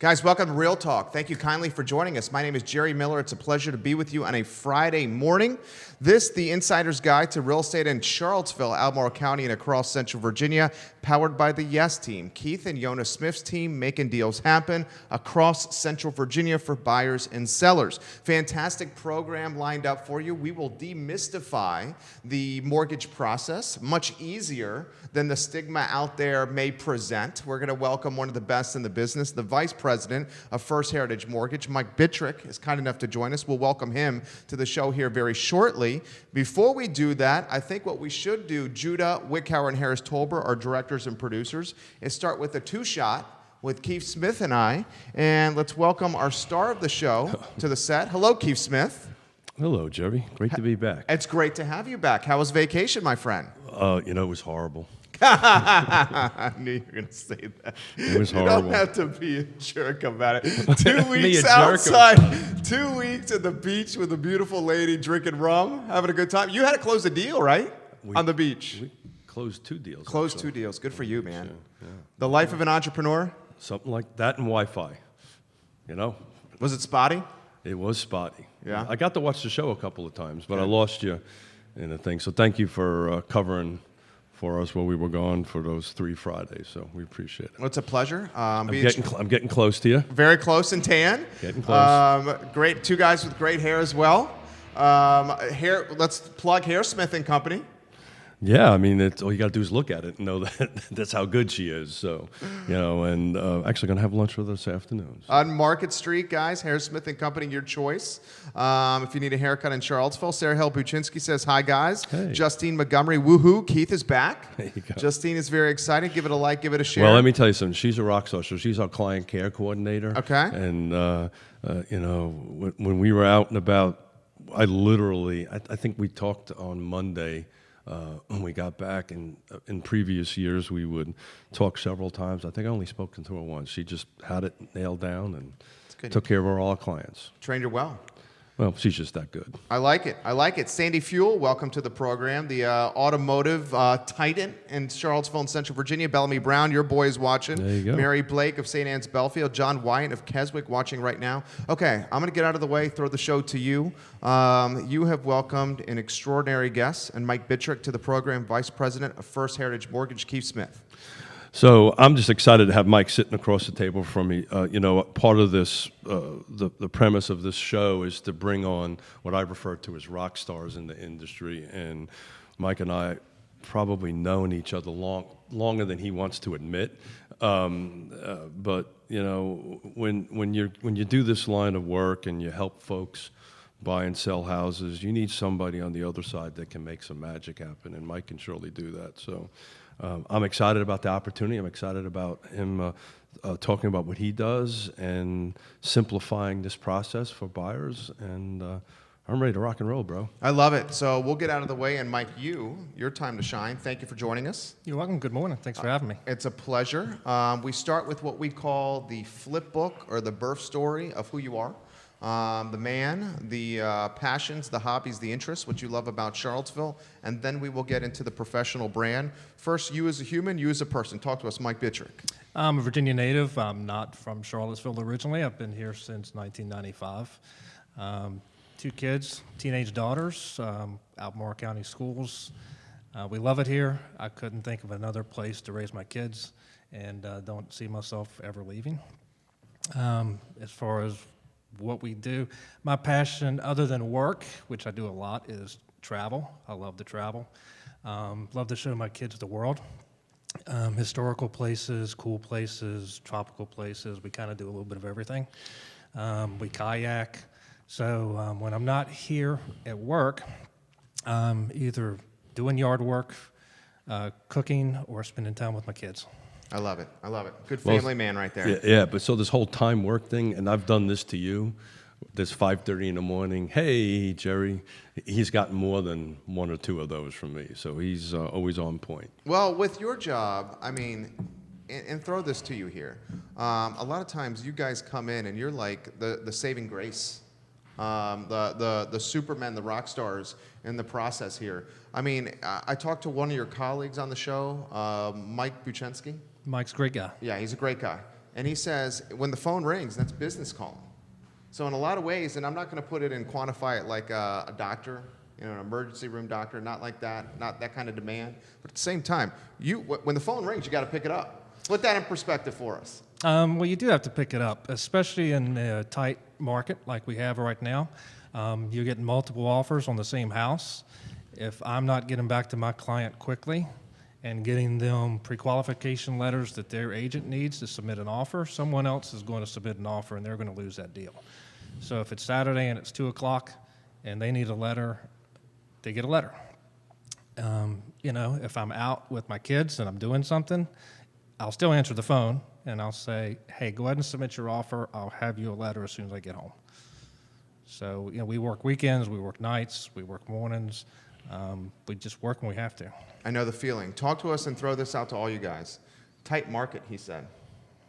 Guys, welcome to Real Talk. Thank you kindly for joining us. My name is Jerry Miller. It's a pleasure to be with you on a Friday morning. This, the Insider's Guide to Real Estate in Charlottesville, Albemarle County, and across Central Virginia, powered by the Yes Team. Keith and Yonna Smith's team making deals happen across Central Virginia for buyers and sellers. Fantastic program lined up for you. We will demystify the mortgage process, much easier than the stigma out there may present. We're going to welcome one of the best in the business, the Vice President of First Heritage Mortgage, Mike Bitrick, is kind enough to join us. We'll welcome him to the show here very shortly. Before we do that, I think what we should do, Judah Wickhauer and Harris Tolber, our directors and producers, is start with a two-shot with Keith Smith and I, and let's welcome our star of the show to the set. Hello, Keith Smith. Hello, Jerry. Great to be back. It's great to have you back. How was vacation, my friend? It was horrible. I knew you were going to say that. It was horrible. You don't have to be a jerk about it. 2 weeks outside, 2 weeks at the beach with a beautiful lady drinking rum, having a good time. You had to close a deal, right? On the beach. We closed 2 deals. Closed 2 deals. Good for you, man. Yeah. The life of an entrepreneur? Something like that and Wi-Fi. You know? Was it spotty? It was spotty. Yeah. I got to watch the show a couple of times, but I lost you in the thing. So thank you for covering for us while we were gone for those 3 Fridays. So we appreciate it. Well, it's a pleasure. I'm getting close to you. Very close and tan. Getting close. Great, 2 guys with great hair as well. Let's plug Hairsmith and Company. Yeah, I mean, all you got to do is look at it and know that that's how good she is. So, and actually going to have lunch with her this afternoon. So. On Market Street, guys, Hairsmith and Company, your choice. If you need a haircut in Charlottesville, Sarah Hill Buczynski says, hi, guys. Hey. Justine Montgomery, woohoo, Keith is back. There you go. Justine is very excited. Give it a like, give it a share. Well, let me tell you something. She's a rock star. So she's our client care coordinator. Okay. And, when we were out and about, I think we talked on Monday when we got back, and in previous years we would talk several times. I think I only spoken to her once. She just had it nailed down and took care of all our clients. Trained her well. Well, she's just that good. I like it. Sandy Fuel, welcome to the program. The automotive titan in Charlottesville and Central Virginia. Bellamy Brown, your boy is watching. There you go. Mary Blake of St. Anne's Belfield. John Wyatt of Keswick watching right now. Okay, I'm going to get out of the way, throw the show to you. You have welcomed an extraordinary guest, and Mike Bitrick to the program, Vice President of First Heritage Mortgage, Keith Smith. So I'm just excited to have Mike sitting across the table from me. Part of this, the premise of this show is to bring on what I refer to as rock stars in the industry. And Mike and I probably known each other longer than he wants to admit. But when you do this line of work and you help folks buy and sell houses, you need somebody on the other side that can make some magic happen, and Mike can surely do that. So I'm excited about the opportunity. I'm excited about him talking about what he does and simplifying this process for buyers, and I'm ready to rock and roll, bro. I love it. So we'll get out of the way, and Mike, your time to shine. Thank you for joining us. You're welcome. Good morning. Thanks for having me. It's a pleasure. We start with what we call the flip book, or the birth story of who you are. The man, the passions, the hobbies, the interests, what you love about Charlottesville, and then we will get into the professional brand. First, you as a human, you as a person. Talk to us, Mike Bitrick. I'm a Virginia native. I'm not from Charlottesville originally. I've been here since 1995. 2 kids, teenage daughters, Albemarle County schools. We love it here. I couldn't think of another place to raise my kids, and don't see myself ever leaving. As far as what we do, my passion, other than work, which I do a lot, is travel. I love to travel. Love to show my kids the world. Historical places, cool places, tropical places. We kind of do a little bit of everything. We kayak. So when I'm not here at work, either doing yard work, cooking, or spending time with my kids. I love it. Good family man right there. Yeah, but so this whole time work thing, and I've done this to you, this 5:30 in the morning, hey, Jerry, he's gotten more than 1 or 2 of those from me, so he's always on point. Well, with your job, I mean, and throw this to you here, a lot of times you guys come in and you're like the saving grace, the supermen, the rock stars in the process here. I mean, I talked to one of your colleagues on the show, Mike Buczynski. Mike's a great guy. Yeah, he's a great guy. And he says, when the phone rings, that's business calling. So in a lot of ways, and I'm not going to put it and quantify it like a doctor, an emergency room doctor, not like that, not that kind of demand. But at the same time, when the phone rings, you got to pick it up. Put that in perspective for us. Well, you do have to pick it up, especially in a tight market like we have right now. You're getting multiple offers on the same house. If I'm not getting back to my client quickly and getting them pre-qualification letters that their agent needs to submit an offer, someone else is going to submit an offer and they're going to lose that deal. So if it's Saturday and it's 2 o'clock and they need a letter, they get a letter. If I'm out with my kids and I'm doing something, I'll still answer the phone and I'll say, hey, go ahead and submit your offer. I'll have you a letter as soon as I get home. So, we work weekends, we work nights, we work mornings. We just work when we have to. I know the feeling. Talk to us and throw this out to all you guys. Tight market, he said.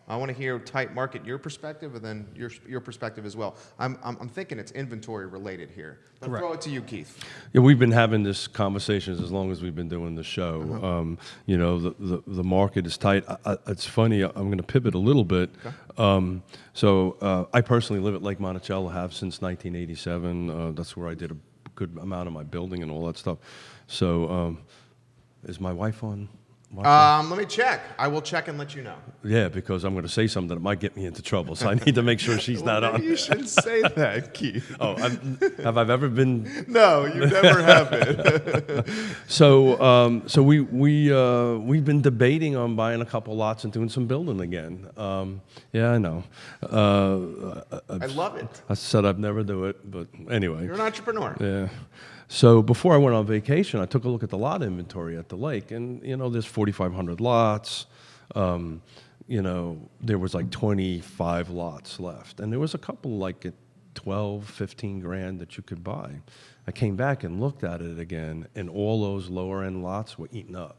I want to hear tight market, your perspective, and then your perspective as well. I'm thinking it's inventory related here. But Correct. throw it to you, Keith. Yeah, we've been having this conversations as long as we've been doing the show. The market is tight. It's funny. I'm going to pivot a little bit. Okay. I personally live at Lake Monticello, have since 1987. That's where I did a good amount of my building and all that stuff. So, is my wife on? Let me check. I will check and let you know. Yeah, because I'm going to say something that might get me into trouble, so I need to make sure she's not on. You shouldn't say that, Keith. Oh, have I ever been? No, you never have been. So we've been debating on buying a couple lots and doing some building again. Yeah, I know. I love it. I said I'd never do it, but anyway. You're an entrepreneur. Yeah. So before I went on vacation, I took a look at the lot inventory at the lake, and there's 4,500 lots. There was like 25 lots left, and there was a couple like at 12, 15 grand that you could buy. I came back and looked at it again, and all those lower end lots were eaten up.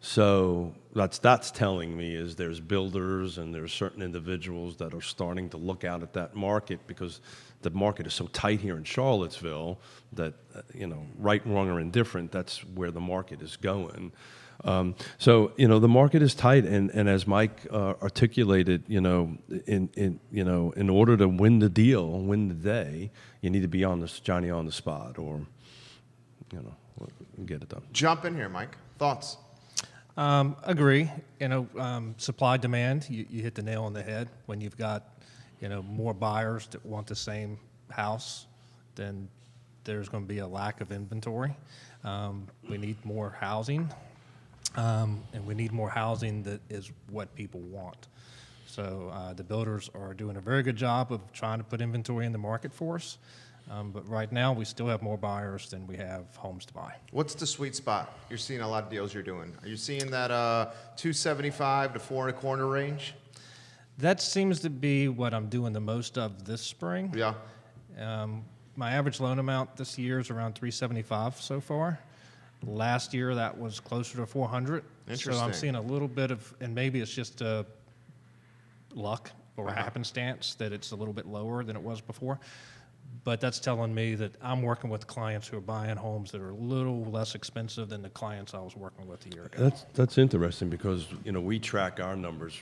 So that's telling me is there's builders and there's certain individuals that are starting to look out at that market because the market is so tight here in Charlottesville that, right, wrong, or indifferent, that's where the market is going. The market is tight, and as Mike articulated, in order to win the deal, win the day, you need to be Johnny on the spot, or, get it done. Jump in here, Mike. Thoughts? Agree. Supply demand, you hit the nail on the head. When you've got, more buyers that want the same house, then there's going to be a lack of inventory. We need more housing, and we need more housing that is what people want. So the builders are doing a very good job of trying to put inventory in the market for us. But right now, we still have more buyers than we have homes to buy. What's the sweet spot? You're seeing a lot of deals you're doing. Are you seeing that 275 to 4 1/4 range? That seems to be what I'm doing the most of this spring. Yeah. My average loan amount this year is around 375 so far. Last year, that was closer to 400. Interesting. So I'm seeing a little bit of, and maybe it's just luck or happenstance that it's a little bit lower than it was before. But that's telling me that I'm working with clients who are buying homes that are a little less expensive than the clients I was working with a year ago. That's interesting because we track our numbers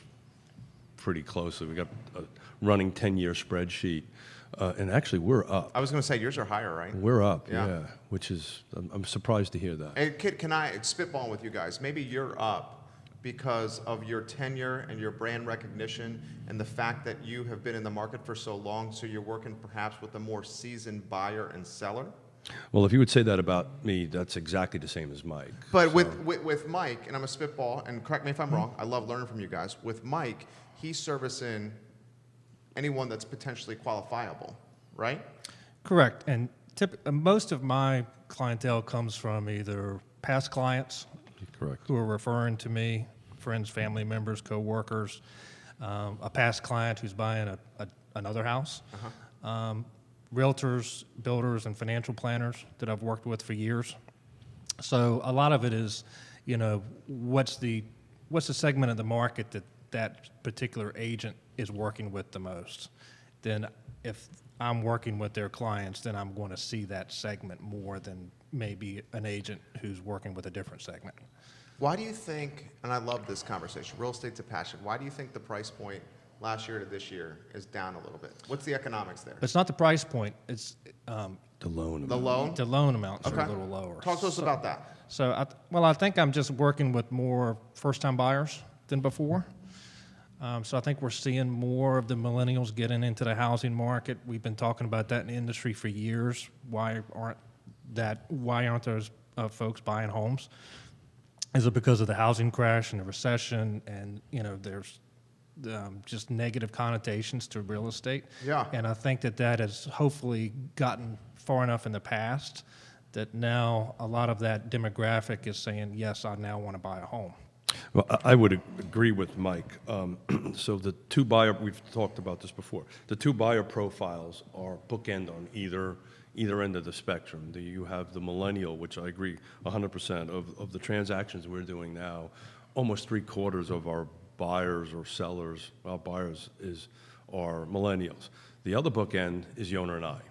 pretty closely. We got a running 10-year spreadsheet, and actually we're up. I was going to say yours are higher, right? We're up, Yeah. yeah. Which is I'm surprised to hear that. And can I spitball with you guys? Maybe you're up because of your tenure and your brand recognition and the fact that you have been in the market for so long, so you're working perhaps with a more seasoned buyer and seller? Well, if you would say that about me, that's exactly the same as Mike. But with Mike, and I'm a spitball, and correct me if I'm wrong, I love learning from you guys. With Mike, he's servicing anyone that's potentially qualifiable, right? Correct. And most of my clientele comes from either past clients, Correct, who are referring to me, friends, family members, co-workers, a past client who's buying another house, realtors, builders, and financial planners that I've worked with for years. So a lot of it is, what's the segment of the market that particular agent is working with the most. Then if I'm working with their clients, then I'm going to see that segment more than maybe an agent who's working with a different segment. Why do you think, and I love this conversation, real estate's a passion, why do you think the price point last year to this year is down a little bit? What's the economics there? It's not the price point. It's The loan. The loan? the loan amounts Okay. are a little lower. Talk to us about that. So, I think I'm just working with more first-time buyers than before. So I think we're seeing more of the millennials getting into the housing market. We've been talking about that in the industry for years. Why aren't those folks buying homes? Is it because of the housing crash and the recession, and there's just negative connotations to real estate? Yeah. And I think that has hopefully gotten far enough in the past that now a lot of that demographic is saying, yes, I now want to buy a home. Well, I would agree with Mike. So the two buyer, we've talked about this before, the two buyer profiles are bookend on either end of the spectrum. You have the millennial, which I agree 100% of the transactions we're doing now, almost 3/4 of our buyers or sellers, buyers are millennials. The other bookend is Yonna and I,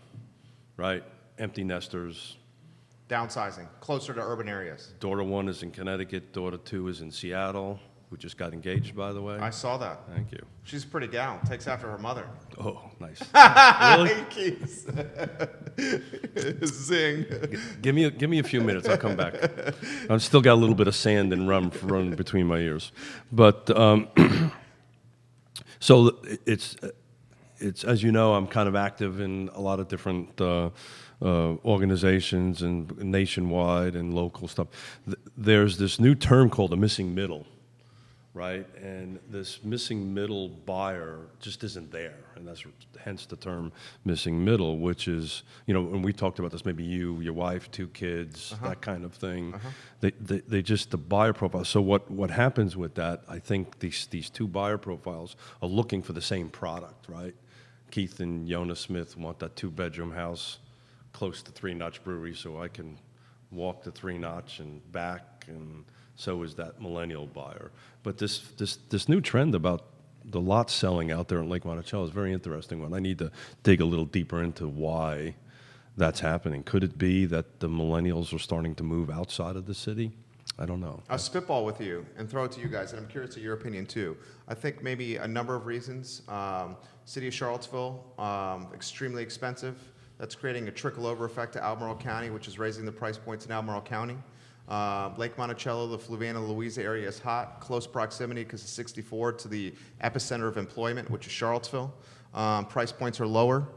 right? Empty nesters. Downsizing, closer to urban areas. Daughter 1 is in Connecticut, daughter 2 is in Seattle, who just got engaged, by the way. I saw that. Thank you. She's pretty gal. Takes after her mother. Oh, nice. Really? Keys. Zing. Give me a few minutes. I'll come back. I've still got a little bit of sand and rum running between my ears, but so it's as you know, I'm kind of active in a lot of different organizations and nationwide and local stuff. There's this new term called a missing middle, right? And this missing middle buyer just isn't there, and that's hence the term missing middle, which is, and we talked about this, maybe you, your wife, 2 kids, that kind of thing. They just, the buyer profile. So what happens with that, I think these two buyer profiles are looking for the same product, right? Keith and Yonna Smith want that 2-bedroom house close to 3 Notch Brewery, so I can walk to 3 Notch and back, and so is that millennial buyer. But this new trend about the lots selling out there in Lake Monticello is a very interesting one. I need to dig a little deeper into why that's happening. Could it be that the millennials are starting to move outside of the city? I don't know. I'll spitball with you and throw it to you guys, and I'm curious to your opinion too. I think maybe a number of reasons. City of Charlottesville, extremely expensive. That's creating a trickle-over effect to Albemarle County, which is raising the price points in Albemarle County. Lake Monticello, the Fluvanna, Louisa area is hot. Close proximity because of 64 to the epicenter of employment, which is Charlottesville. Price points are lower,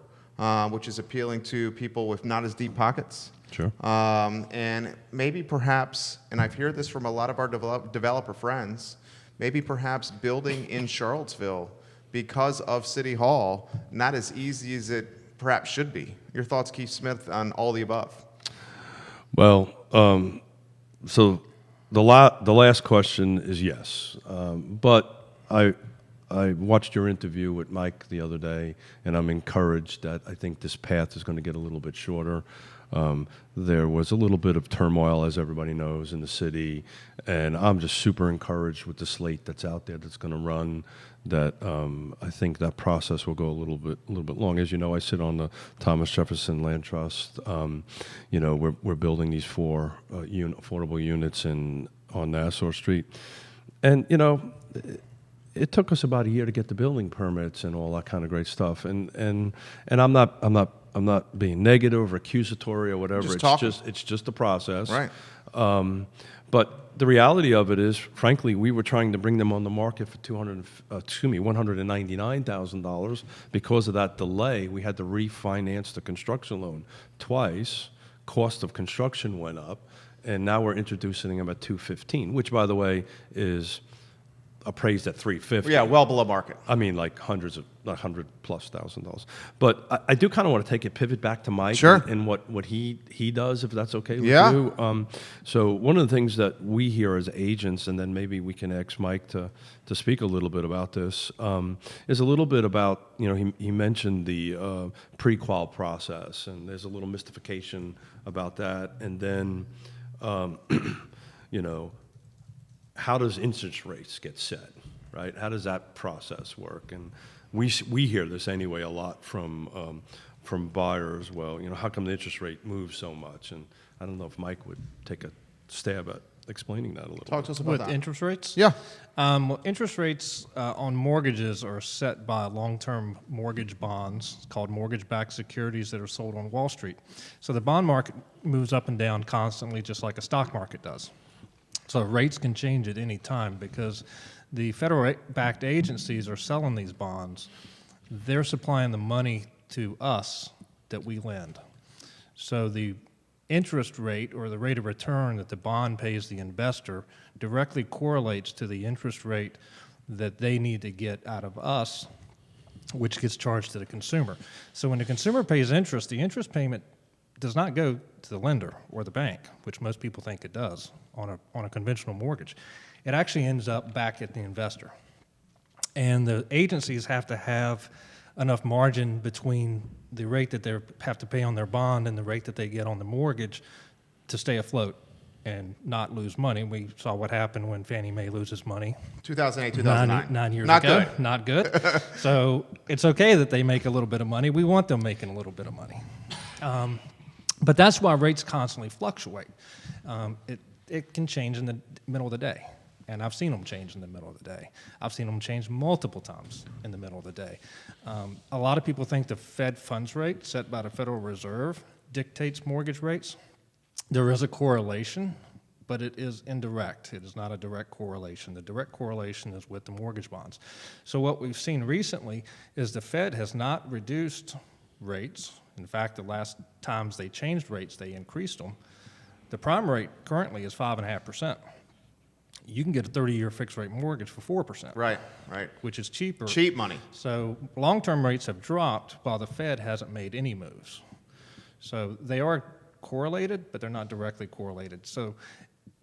which is appealing to people with not as deep pockets. Sure. And maybe perhaps, and I've heard this from a lot of our developer friends, maybe perhaps building in Charlottesville because of City Hall, not as easy as it perhaps should be. Your thoughts, Keith Smith, on all the above? Well, so the last question is yes, but I watched your interview with Mike the other day, and I'm encouraged that I think this path is going to get a little bit shorter. There was a little bit of turmoil, as everybody knows, in the city, and I'm just super encouraged with the slate that's out there that's going to run. That I think that process will go a little bit long. As you know, I sit on the Thomas Jefferson Land Trust. We're building these 4 affordable units on Nassau Street, and it took us about a year to get the building permits and all that kind of great stuff. And I'm not being negative or accusatory or whatever. It's just a process. Right. But the reality of it is, frankly, we were trying to bring them on the market for $199,000. Because of that delay, we had to refinance the construction loan twice. Cost of construction went up, and now we're introducing them at $215,000, which, by the way, is appraised at $350,000. Yeah, well below market. I mean, like $100,000+. But I do kind of want to take a pivot back to Mike. Sure. And what he does, if that's okay with Yeah. you. So one of the things that we hear as agents, and then maybe we can ask Mike to speak a little bit about this, is a little bit about, he mentioned the pre-qual process, and there's a little mystification about that. And then, how does interest rates get set, right? How does that process work? And we hear this anyway a lot from buyers. Well, how come the interest rate moves so much? And I don't know if Mike would take a stab at explaining that a little. Talk to us about With that. interest rates? Yeah. Well, interest rates on mortgages are set by long-term mortgage bonds called mortgage-backed securities that are sold on Wall Street. So the bond market moves up and down constantly, just like a stock market does. So rates can change at any time because the federal-backed agencies are selling these bonds. They're supplying the money to us that we lend. So the interest rate or the rate of return that the bond pays the investor directly correlates to the interest rate that they need to get out of us, which gets charged to the consumer. So when the consumer pays interest, the interest payment does not go to the lender or the bank, which most people think it does on a conventional mortgage. It actually ends up back at the investor. And the agencies have to have enough margin between the rate that they have to pay on their bond and the rate that they get on the mortgage to stay afloat and not lose money. We saw what happened when Fannie Mae loses money 2008, 2009. nine years Not ago. good. Not good. So it's okay that they make a little bit of money. We want them making a little bit of money. But that's why rates constantly fluctuate. It can change in the middle of the day. And I've seen them change in the middle of the day. I've seen them change multiple times in the middle of the day. A lot of people think the Fed funds rate set by the Federal Reserve dictates mortgage rates. There is a correlation, but it is indirect. It is not a direct correlation. The direct correlation is with the mortgage bonds. So what we've seen recently is the Fed has not reduced rates. In fact, the last times they changed rates, they increased them. The prime rate currently is 5.5%. You can get a 30-year fixed-rate mortgage for 4%. Right. Which is cheaper. Cheap money. So long-term rates have dropped while the Fed hasn't made any moves. So they are correlated, but they're not directly correlated. So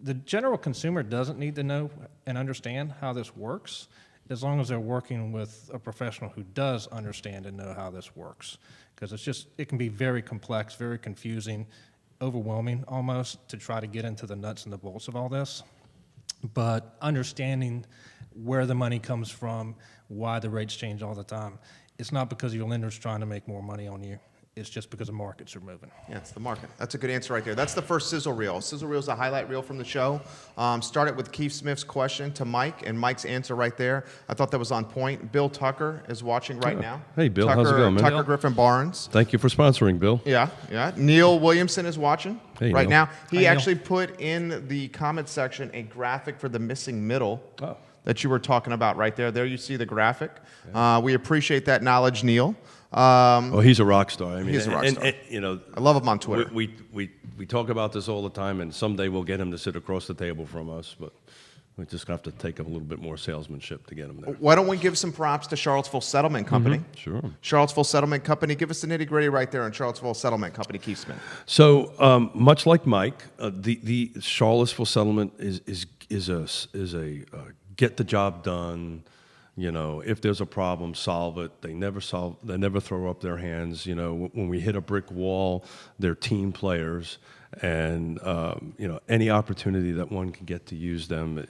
the general consumer doesn't need to know and understand how this works as long as they're working with a professional who does understand and know how this works. Because it can be very complex, very confusing, overwhelming almost to try to get into the nuts and the bolts of all this. But understanding where the money comes from, why the rates change all the time, it's not because your lender's trying to make more money on you. It's just because the markets are moving. Yeah, it's the market. That's a good answer right there. That's the first sizzle reel. Sizzle reel is a highlight reel from the show. Started with Keith Smith's question to Mike and Mike's answer right there. I thought that was on point. Bill Tucker is watching right now. Hey, Bill, Tucker, how's it going, man? Tucker Griffin Barnes. Thank you for sponsoring, Bill. Yeah. Neil Williamson is watching Hey, right Neil. now. He Neil. actually put in the comment section a graphic for the missing middle Oh. that you were talking about right there. There you see the graphic. We appreciate that knowledge, Neil. Oh, he's a rock star. I mean, He's a rock star. And, you know, I love him on Twitter. we talk about this all the time, and someday we'll get him to sit across the table from us, but we just have to take a little bit more salesmanship to get him there. Why don't we give some props to Charlottesville Settlement Company? Sure. Charlottesville Settlement Company. Give us the nitty gritty right there on Charlottesville Settlement Company, Keith Smith. So much like Mike, the Charlottesville settlement is a get the job done. You know, if there's a problem, solve it. They never throw up their hands. You know, when we hit a brick wall, they're team players, and you know, any opportunity that one can get to use them,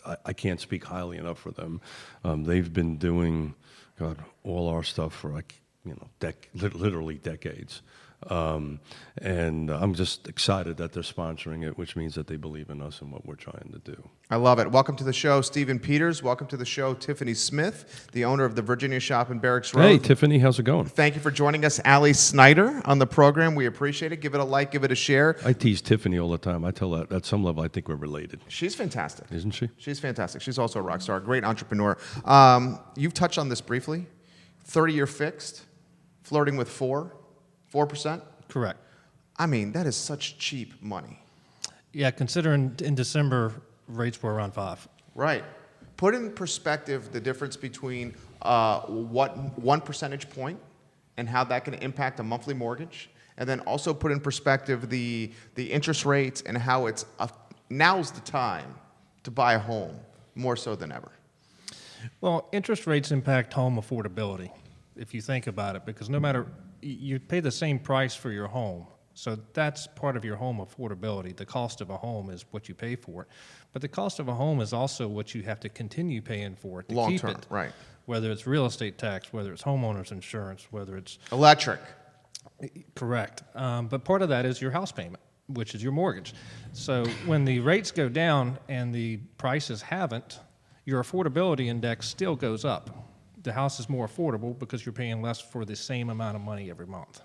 I can't speak highly enough for them. They've been doing, all our stuff for literally decades. And I'm just excited that they're sponsoring it, which means that they believe in us and what we're trying to do. I love it. Welcome to the show, Stephen Peters. Welcome to the show, Tiffany Smith, the owner of the Virginia Shop in Barracks Road. Hey, Tiffany, how's it going? Thank you for joining us, Allie Snyder, on the program. We appreciate it. Give it a like, give it a share. I tease Tiffany all the time. I tell that at some level I think we're related. She's fantastic. Isn't she? She's fantastic. She's also a rock star, a great entrepreneur. You've touched on this briefly. 30-year fixed, flirting with 4%. Correct. I mean, that is such cheap money. Yeah, considering in December, rates were around 5. Right. Put in perspective the difference between what 1 percentage point and how that can impact a monthly mortgage, and then also put in perspective the interest rates and how it's now's the time to buy a home more so than ever. Well, interest rates impact home affordability, if you think about it, because no matter, you pay the same price for your home. So that's part of your home affordability. The cost of a home is what you pay for it. But the cost of a home is also what you have to continue paying for it to Long keep term, it. right. Whether it's real estate tax, whether it's homeowner's insurance, whether it's... Electric. Correct. But part of that is your house payment. which is your mortgage. So when the rates go down and the prices haven't, your affordability index still goes up. The house is more affordable because you're paying less for the same amount of money every month.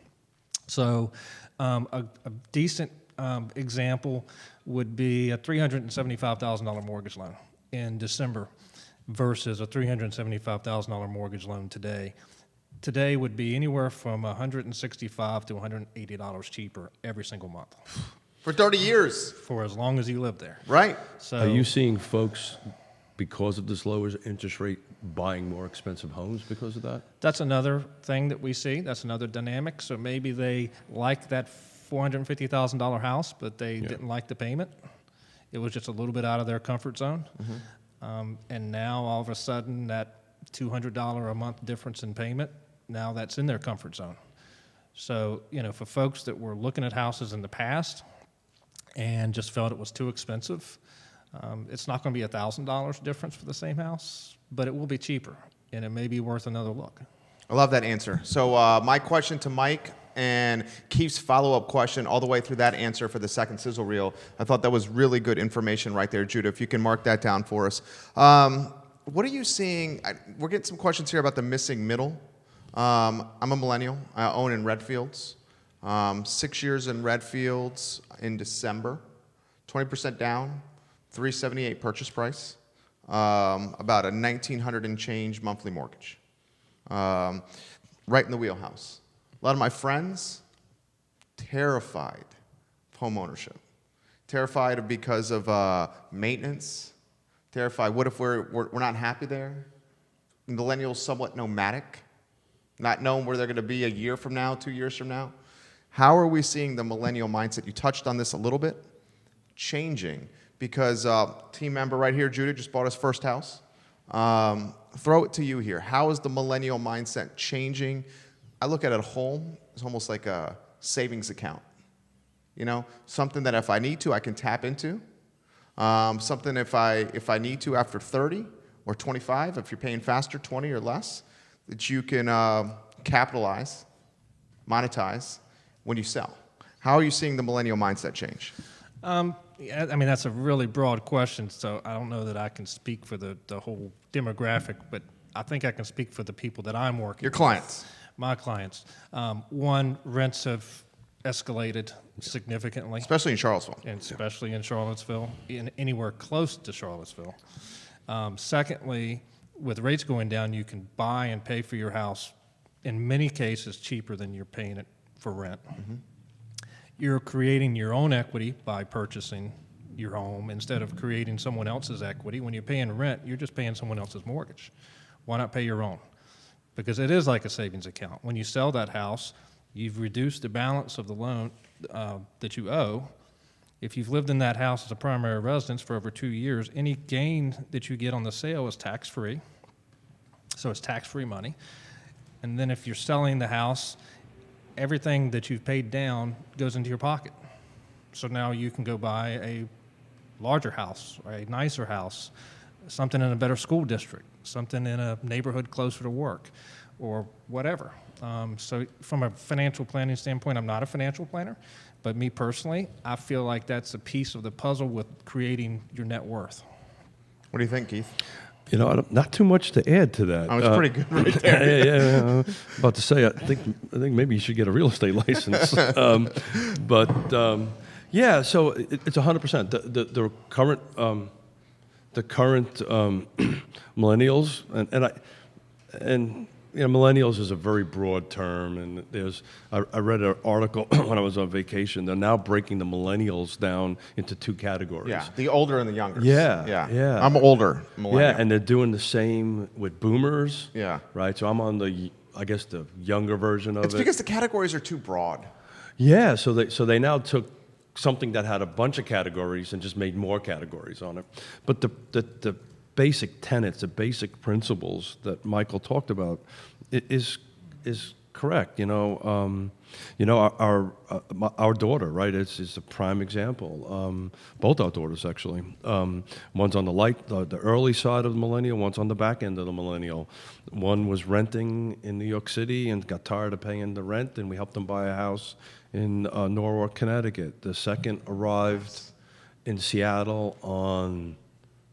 So a decent example would be a $375,000 mortgage loan in December versus a $375,000 mortgage loan today. Today would be anywhere from $165 to $180 cheaper every single month. For 30 years. For as long as you live there. Right. So Are you seeing folks, because of this lower interest rate, buying more expensive homes because of that? that's another thing that we see. That's another dynamic. So maybe they like that $450,000 house, but they didn't like the payment. It was just a little bit out of their comfort zone. And now all of a sudden that $200 a month difference in payment, now that's in their comfort zone. So, for folks that were looking at houses in the past and just felt it was too expensive, it's not going to be $1,000 difference for the same house, but it will be cheaper, and it may be worth another look. I love that answer. So my question to Mike and Keith's follow-up question all the way through that answer for the second sizzle reel, I thought that was really good information right there, Judah, if you can mark that down for us. What are you seeing? We're getting some questions here about the missing middle. I'm a millennial. I own in Redfields. 6 years in Redfields in December. 20% down, $378 purchase price, about a $1,900 and change monthly mortgage. Right in the wheelhouse. A lot of my friends, terrified of home ownership. Terrified because of maintenance. Terrified, what if we're not happy there? Millennials somewhat nomadic, not knowing where they're going to be a year from now, 2 years from now. How are we seeing the millennial mindset? You touched on this a little bit, changing. Because team member right here, Judah, just bought his first house. Throw it to you here. How is the millennial mindset changing? I look at a home as almost like a savings account. Something that if I need to, I can tap into. Something if I need to after 30 or 25, if you're paying faster, 20 or less, that you can capitalize, monetize when you sell. How are you seeing the millennial mindset change? That's a really broad question, so I don't know that I can speak for the whole demographic, but I think I can speak for the people that I'm working Your with. clients. My clients. One, rents have escalated significantly. Especially in Charlottesville. And especially in Charlottesville, anywhere close to Charlottesville. Secondly, with rates going down, you can buy and pay for your house in many cases cheaper than you're paying it for rent. You're creating your own equity by purchasing your home instead of creating someone else's equity. When you're paying rent, you're just paying someone else's mortgage. Why not pay your own? Because it is like a savings account. When you sell that house, you've reduced the balance of the loan that you owe. If you've lived in that house as a primary residence for over 2 years, any gain that you get on the sale is tax-free. So it's tax-free money. And then if you're selling the house, everything that you've paid down goes into your pocket. So now you can go buy a larger house or a nicer house, something in a better school district, something in a neighborhood closer to work, or whatever. So from a financial planning standpoint, I'm not a financial planner, but me personally, I feel like that's a piece of the puzzle with creating your net worth. What do you think, Keith? Not too much to add to that. I was pretty good right there. yeah. About to say, I think maybe you should get a real estate license. So it's 100%. The current millennials and millennials is a very broad term, and I read an article when I was on vacation. They're now breaking the millennials down into two categories. Yeah, the older and the younger. Yeah. I'm older millennial. Yeah, and they're doing the same with boomers. Yeah. Right. So I'm on the younger version of it. It's because the categories are too broad. Yeah. So they now took something that had a bunch of categories and just made more categories on it. But the basic tenets, the basic principles that Michael talked about is correct. Our daughter, right, is a prime example. Both our daughters, actually. One's on the early side of the millennial, one's on the back end of the millennial. One was renting in New York City and got tired of paying the rent, and we helped them buy a house in Norwalk, Connecticut. The second arrived in Seattle on,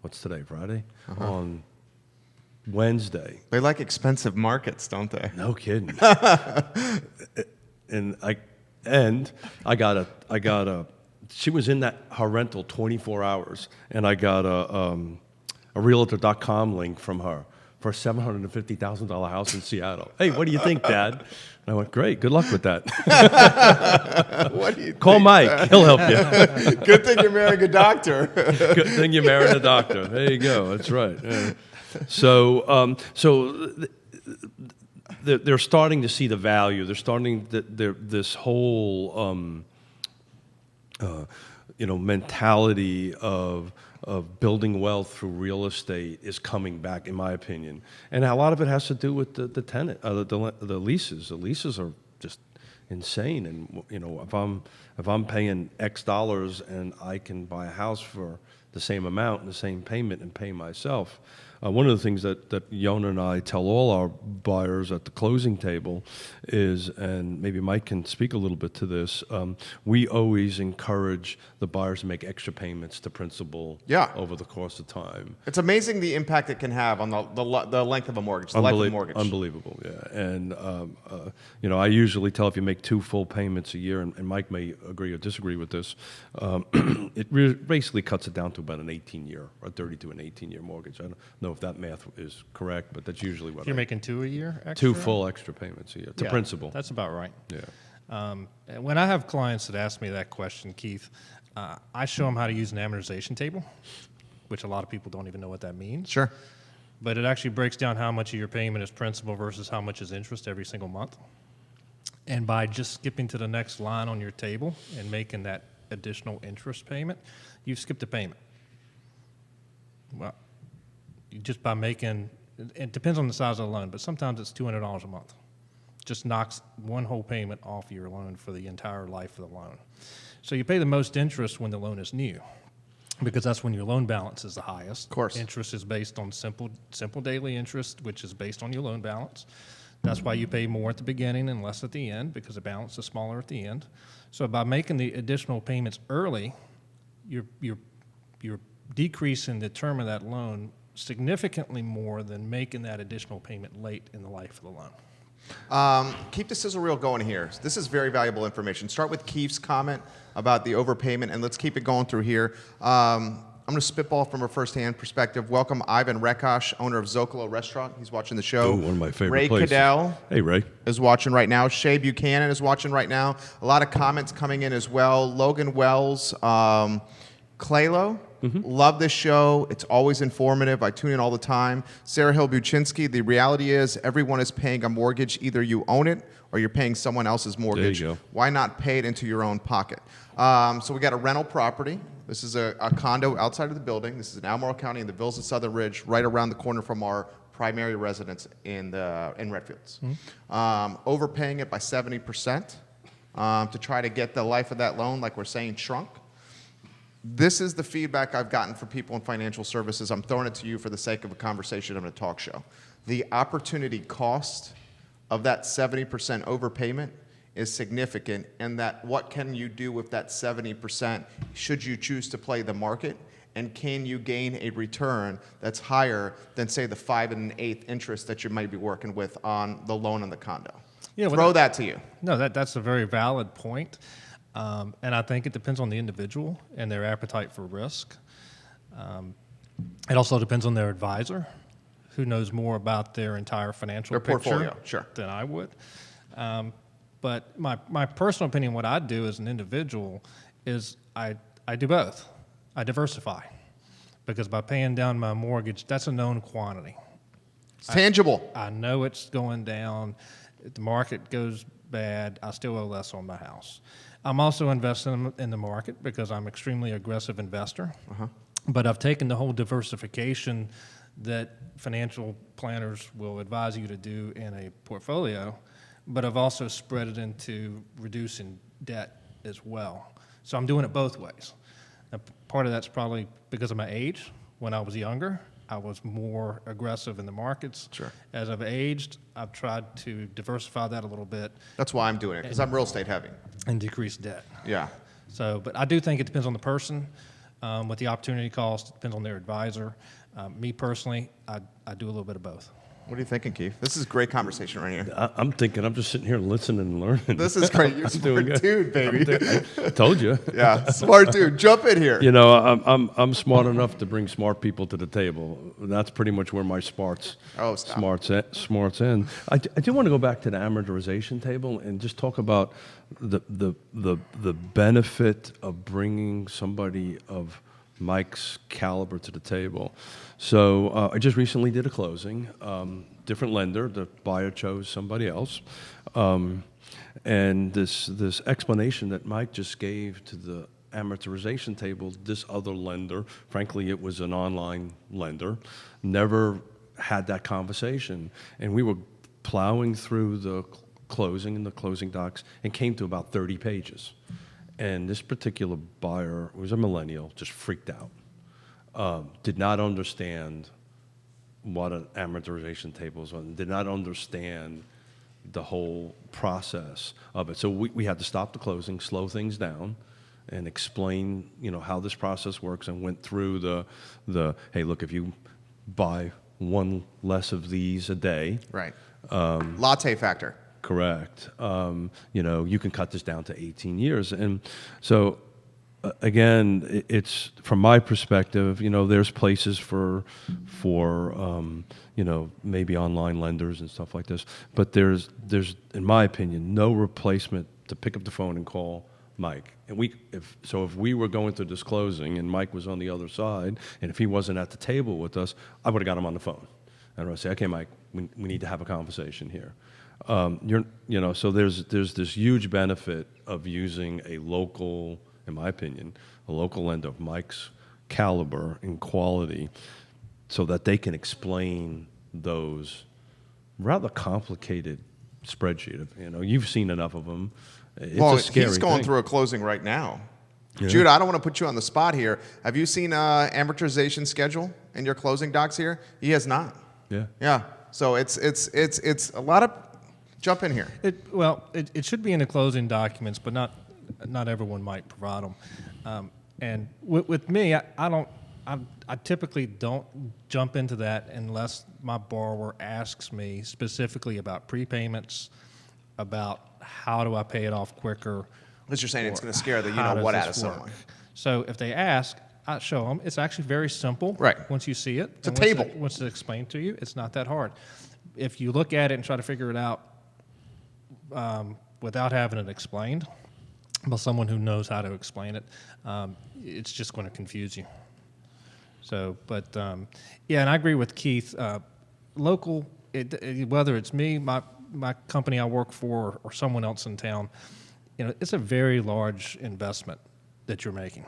what's today, Friday? On Wednesday. They like expensive markets, don't they? No kidding. and I got a. She was in her rental 24 hours, and I got a Realtor.com link from her for a $750,000 house in Seattle. Hey, what do you think, Dad? And I went, great. Good luck with that. What do you Call think, Mike. Dad? He'll help you. Good thing you're marrying a doctor. Good thing you married a doctor. There you go. That's right. Yeah. So they're starting to see the value. They're starting this whole mentality of building wealth through real estate is coming back, in my opinion, and a lot of it has to do with the tenant, the leases. The leases are just insane, and if I'm paying X dollars and I can buy a house for the same amount and the same payment and pay myself. One of the things that Yonna and I tell all our buyers at the closing table is, and maybe Mike can speak a little bit to this, we always encourage the buyers to make extra payments to principal over the course of time. It's amazing the impact it can have on the length of a mortgage, the life of a mortgage. Unbelievable, yeah. And, I usually tell if you make 2 full payments a year, and Mike may agree or disagree with this, it basically cuts it down to about an 18-year, or 30 to an 18-year mortgage. I don't know if that math is correct, but that's usually what You're making 2 a year extra? 2 full extra payments a year to principal. That's about right. Yeah. And when I have clients that ask me that question, Keith, I show them how to use an amortization table, which a lot of people don't even know what that means. Sure. But it actually breaks down how much of your payment is principal versus how much is interest every single month. And by just skipping to the next line on your table and making that additional interest payment, you've skipped a payment. Well, just by making, it depends on the size of the loan, but sometimes it's $200 a month. Just knocks one whole payment off your loan for the entire life of the loan. So you pay the most interest when the loan is new, because that's when your loan balance is the highest. Of course. Interest is based on simple daily interest, which is based on your loan balance. That's why you pay more at the beginning and less at the end, because the balance is smaller at the end. So by making the additional payments early, you're decreasing the term of that loan significantly more than making that additional payment late in the life of the loan. Keep the sizzle reel going here. This is very valuable information. Start with Keith's comment about the overpayment, and let's keep it going through here. I'm going to spitball from a first-hand perspective. Welcome Ivan Rekash, owner of Zocalo Restaurant. He's watching the show. Oh, one of my favorite Ray places. Cadell. Hey, Ray. Is watching right now. Shay Buchanan is watching right now. A lot of comments coming in as well. Logan Wells, Claylo. Love this show. It's always informative. I tune in all the time. Sarah Hill Buczynski, the reality is everyone is paying a mortgage. Either you own it or you're paying someone else's mortgage. There you go. Why not pay it into your own pocket? So we got a rental property. This is a condo outside of the building. This is in Albemarle County in the Villas of Southern Ridge, right around the corner from our primary residence in Redfields. Overpaying it by 70% to try to get the life of that loan, like we're saying, shrunk. This is the feedback I've gotten from people in financial services. I'm throwing it to you for the sake of a conversation of a talk show. The opportunity cost of that 70% overpayment is significant, and that what can you do with that 70% should you choose to play the market, and can you gain a return that's higher than, say, the 5 1/8 interest that you might be working with on the loan on the condo? Yeah, Throw that to you. No, that's a very valid point. And I think it depends on the individual and their appetite for risk. It also depends on their advisor, who knows more about their entire financial picture portfolio, sure, than I would. But my personal opinion, what I do as an individual is I do both. I diversify, because by paying down my mortgage, that's a known quantity. It's tangible. I know it's going down. If the market goes bad, I still owe less on my house. I'm also investing in the market because I'm an extremely aggressive investor. But I've taken the whole diversification that financial planners will advise you to do in a portfolio, but I've also spread it into reducing debt as well. So I'm doing it both ways. Now, part of that's probably because of my age. When I was younger, I was more aggressive in the markets. Sure. As I've aged, I've tried to diversify that a little bit That's why I'm doing it, because I'm real estate heavy. and decrease debt. Yeah. So, but I do think it depends on the person, what the opportunity cost, depends on their advisor. Me personally, I do a little bit of both. What are you thinking, Keith? This is great conversation right here. I'm thinking, I'm just sitting here listening and learning. This is great. You're a doing smart good. dude, baby. I told you. Yeah, smart dude. Jump in here. You know, I'm smart enough to bring smart people to the table. That's pretty much where my smarts end. I do want to go back to the amortization table and just talk about the benefit of bringing somebody of Mike's caliber to the table. So I just recently did a closing. Different lender. The buyer chose somebody else. And this explanation that Mike just gave to the amortization table, this other lender, frankly, it was an online lender, never had that conversation. And we were plowing through the closing and the closing docs and came to about 30 pages. And this particular buyer was a millennial, just freaked out, did not understand what an amortization table was, did not understand the whole process of it. So we had to stop the closing, slow things down, and explain, how this process works, and went through the hey, look, if you buy one less of these a day, Right. Latte factor. correct, you can cut this down to 18 years. And so, again, it's from my perspective, there's places for maybe online lenders and stuff like this, but there's in my opinion no replacement to pick up the phone and call Mike. And if we were going through this closing and Mike was on the other side, and if he wasn't at the table with us, I would have got him on the phone. And I would say, okay, Mike, we need to have a conversation here. So there's this huge benefit of using a local, in my opinion, a local lender of Mike's caliber and quality, so that they can explain those rather complicated spreadsheet. You've seen enough of them. It's a scary he's going thing. through a closing right now. Yeah. Judah, I don't want to put you on the spot here. Have you seen amortization schedule in your closing docs here? He has not. Yeah. Yeah. So it's a lot of. Jump in here. It should be in the closing documents, but not everyone might provide them. And with me, I typically don't jump into that unless my borrower asks me specifically about prepayments, about how do I pay it off quicker. Because you're saying it's going to scare the how does what out of this work? someone. So if they ask, I show them. It's actually very simple. Right. Once you see it. It's a and table. Once it's explained to you, it's not that hard. If you look at it and try to figure it out without having it explained by someone who knows how to explain it, it's just going to confuse you. So, but and I agree with Keith. Local, whether it's me, my company I work for, or someone else in town, it's a very large investment that you're making,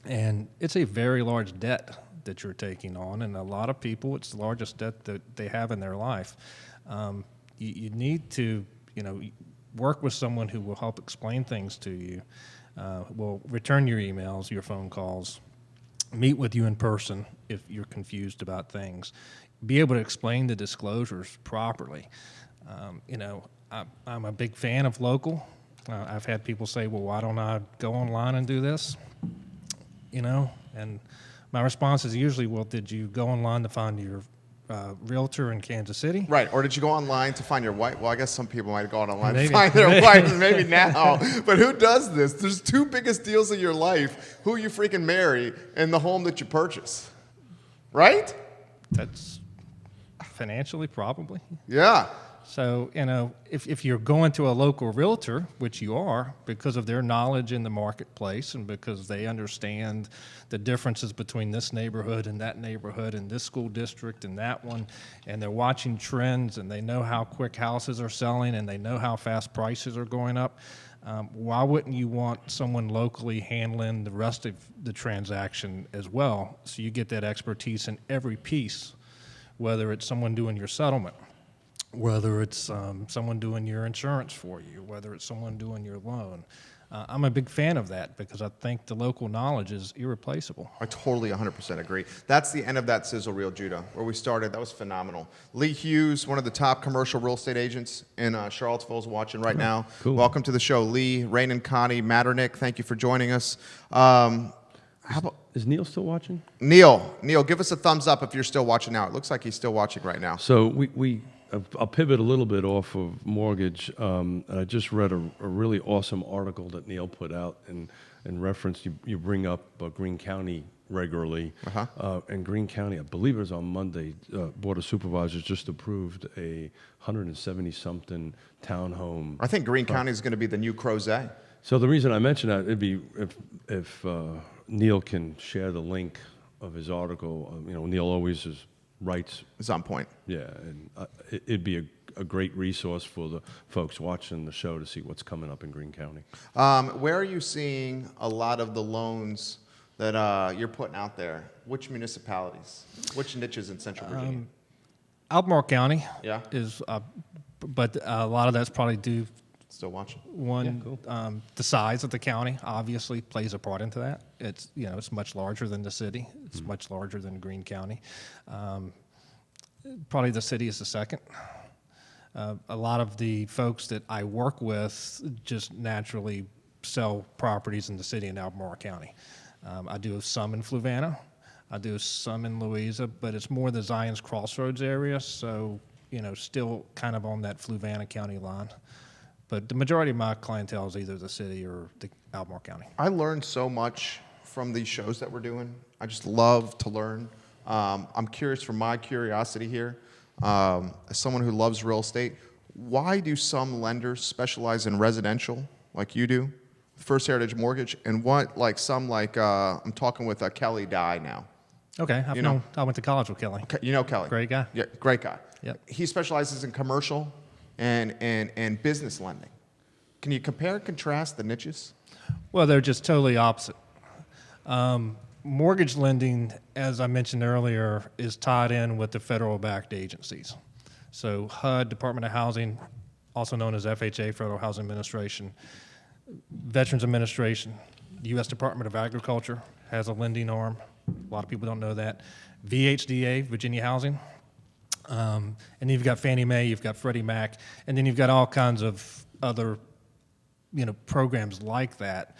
and it's a very large debt that you're taking on. And a lot of people, it's the largest debt that they have in their life. You need to, work with someone who will help explain things to you, will return your emails, your phone calls, meet with you in person if you're confused about things, be able to explain the disclosures properly. I'm a big fan of local. I've had people say, well, why don't I go online and do this? And my response is usually, well, did you go online to find your realtor in Kansas City? Right. Or did you go online to find your wife? Well, I guess some people might have gone online Maybe. to find their wife, maybe now. But who does this? There's two biggest deals of your life, who you freaking marry and the home that you purchase. Right? That's financially probably. Yeah. So, if you're going to a local realtor, which you are, because of their knowledge in the marketplace and because they understand the differences between this neighborhood and this school district and that one, and they're watching trends and they know how quick houses are selling and they know how fast prices are going up, why wouldn't you want someone locally handling the rest of the transaction as well, so you get that expertise in every piece, whether it's someone doing your settlement, whether it's someone doing your insurance for you, whether it's someone doing your loan. I'm a big fan of that because I think the local knowledge is irreplaceable. I totally 100% agree. That's the end of that sizzle reel, Judah, where we started. That was phenomenal. Lee Hughes, one of the top commercial real estate agents in Charlottesville, is watching right now. Cool. Welcome to the show, Lee, Rain and Connie, Matternick. Thank you for joining us. Is Neil still watching? Neil, give us a thumbs up if you're still watching now. It looks like he's still watching right now. So I'll pivot a little bit off of mortgage. And I just read a really awesome article that Neil put out in reference. You bring up Greene County regularly. And Greene County, I believe it was on Monday, Board of Supervisors just approved a 170-something townhome. I think Greene County is going to be the new Crozet. So the reason I mention that, it'd be if Neil can share the link of his article. Neil always writes. It's on point. Yeah, and it'd be a great resource for the folks watching the show to see what's coming up in Greene County. Where are you seeing a lot of the loans that you're putting out there? Which municipalities? Which niches in Central Virginia? Albemarle County Yeah. is, but a lot of that's probably due. Still watching. The size of the county obviously plays a part into that. It's it's much larger than the city. It's much larger than Greene County. Probably the city is the second. A lot of the folks that I work with just naturally sell properties in the city in Albemarle County. I do some in Fluvanna. I do some in Louisa, but it's more the Zion's Crossroads area, so still kind of on that Fluvanna County line. But the majority of my clientele is either the city or the Albemarle County. I learned so much from these shows that we're doing. I just love to learn. I'm curious from my curiosity here, as someone who loves real estate, why do some lenders specialize in residential like you do, First Heritage Mortgage, and I'm talking with Kelly Dye now. Okay, I went to college with Kelly. You know Kelly. Great guy. Yeah, great guy. Yep. He specializes in commercial and business lending. Can you compare and contrast the niches? Well, they're just totally opposite. Mortgage lending, as I mentioned earlier, is tied in with the federal-backed agencies. So HUD, Department of Housing, also known as FHA, Federal Housing Administration, Veterans Administration, U.S. Department of Agriculture has a lending arm. A lot of people don't know that. VHDA, Virginia Housing. And then you've got Fannie Mae, you've got Freddie Mac, and then you've got all kinds of other, programs like that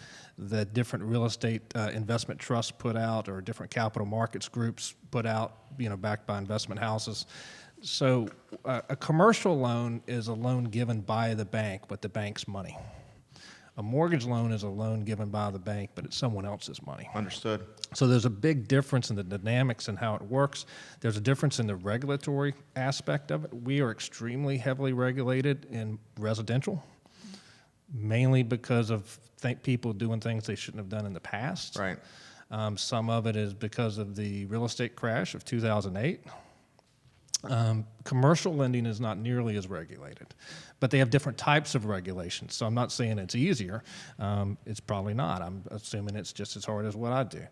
different real estate investment trusts put out, or different capital markets groups put out, backed by investment houses. So a commercial loan is a loan given by the bank, but the bank's money. A mortgage loan is a loan given by the bank, but it's someone else's money. Understood. So there's a big difference in the dynamics and how it works. There's a difference in the regulatory aspect of it. We are extremely heavily regulated in residential, mainly because of people doing things they shouldn't have done in the past. Right. Some of it is because of the real estate crash of 2008. Commercial lending is not nearly as regulated, but they have different types of regulations. So I'm not saying it's easier. It's probably not. I'm assuming it's just as hard as what I do.